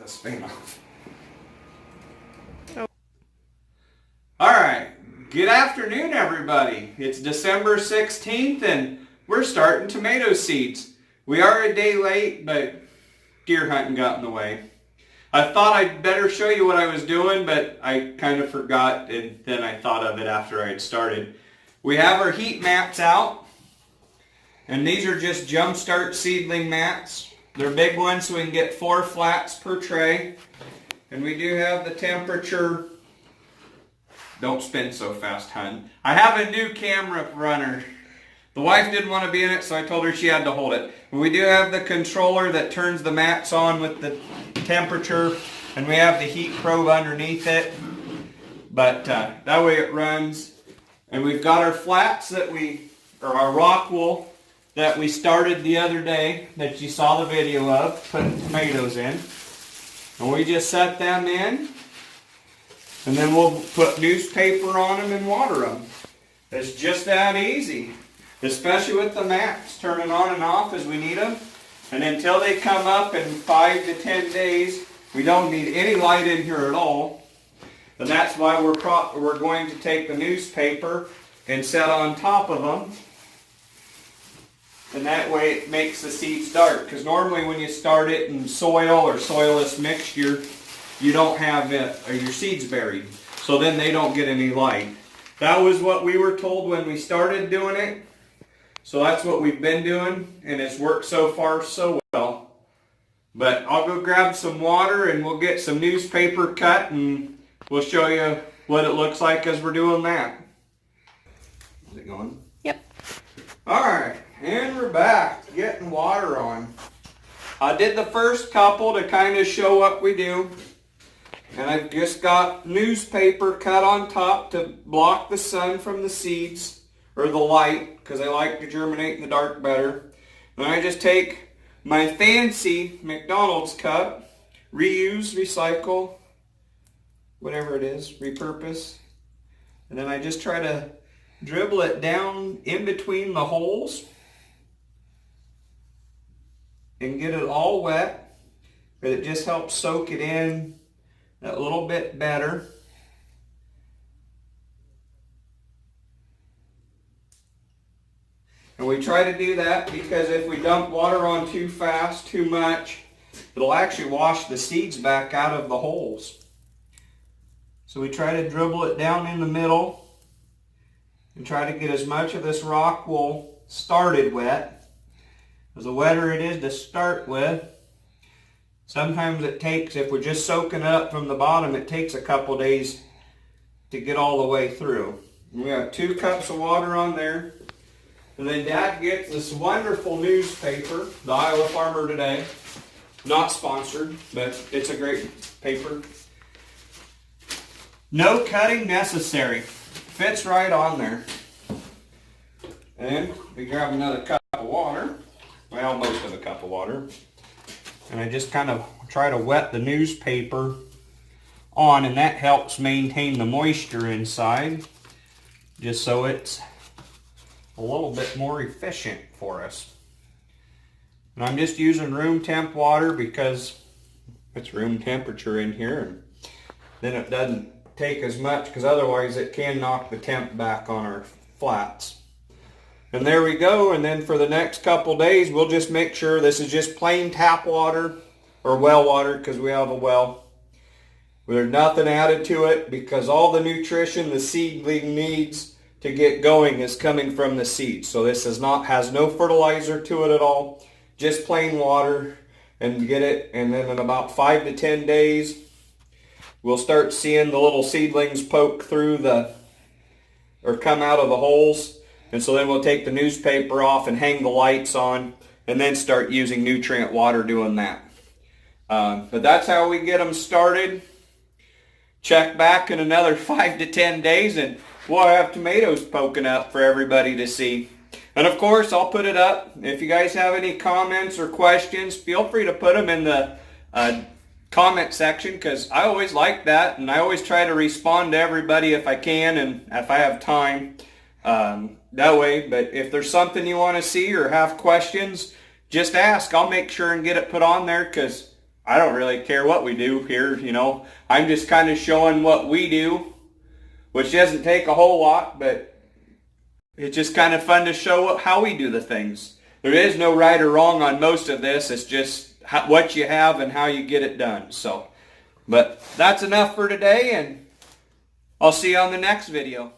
this thing off. Alright, good afternoon everybody. It's December 16th and we're starting tomato seeds. We are a day late, but deer hunting got in the way. I thought I'd better show you what I was doing, but I kind of forgot, and then I thought of it after I had started. We have our heat mats out, and these are just Jumpstart seedling mats. They're big ones so we can get 4 flats per tray. And we do have the temperature. Don't spin so fast, hun. I have a new camera runner. The wife didn't want to be in it, so I told her she had to hold it. We do have the controller that turns the mats on with the temperature, and we have the heat probe underneath it. But that way it runs. And we've got our flats that our rock wool that we started the other day that you saw the video of, putting tomatoes in. And we just set them in. And then we'll put newspaper on them and water them. It's just that easy. Especially with the mats turning on and off as we need them. And until they come up in 5 to 10 days, we don't need any light in here at all. And that's why we're going to take the newspaper and set on top of them. And that way it makes the seeds dark. Because normally when you start it in soil or soilless mixture, you don't have it, or your seeds buried. So then they don't get any light. That was what we were told when we started doing it. So that's what we've been doing, and it's worked so far so well. But I'll go grab some water and we'll get some newspaper cut and we'll show you what it looks like as we're doing that. Is it going? Yep. Alright, and we're back, getting water on. I did the first couple to kind of show what we do. And I've just got newspaper cut on top to block the sun from the seeds, or the light, because I like to germinate in the dark better. And I just take my fancy McDonald's cup, reuse, recycle, whatever it is, repurpose. And then I just try to dribble it down in between the holes and get it all wet. But it just helps soak it in a little bit better. And we try to do that because if we dump water on too fast, too much, it'll actually wash the seeds back out of the holes. So we try to dribble it down in the middle and try to get as much of this rock wool started wet. Because the wetter it is to start with, sometimes it takes, if we're just soaking up from the bottom, it takes a couple days to get all the way through. We have 2 cups of water on there. And then Dad gets this wonderful newspaper, the Iowa Farmer Today. Not sponsored, but it's a great paper. No cutting necessary. Fits right on there. And we grab another cup of water. Well, most of a cup of water. And I just kind of try to wet the newspaper on, and that helps maintain the moisture inside, just so it's a little bit more efficient for us. And I'm just using room temp water because it's room temperature in here, and then it doesn't take as much, because otherwise it can knock the temp back on our flats. And there we go. And then for the next couple days, we'll just make sure this is just plain tap water or well water, because we have a well. There's nothing added to it, because all the nutrition the seedling needs to get going is coming from the seeds. So this has no fertilizer to it at all, just plain water, and get it. And then in about 5 to 10 days, we'll start seeing the little seedlings poke through or come out of the holes. And so then we'll take the newspaper off and hang the lights on, and then start using nutrient water doing that. But that's how we get them started. Check back in another 5 to 10 days and we'll have tomatoes poking up for everybody to see. And of course, I'll put it up. If you guys have any comments or questions, feel free to put them in the comment section, because I always like that, and I always try to respond to everybody if I can and if I have time. That way, but if there's something you want to see or have questions, just ask. I'll make sure and get it put on there, because I don't really care what we do here, you know. I'm just kind of showing what we do, which doesn't take a whole lot, but it's just kind of fun to show how we do the things. There is no right or wrong on most of this. It's just what you have and how you get it done. So, but that's enough for today, and I'll see you on the next video.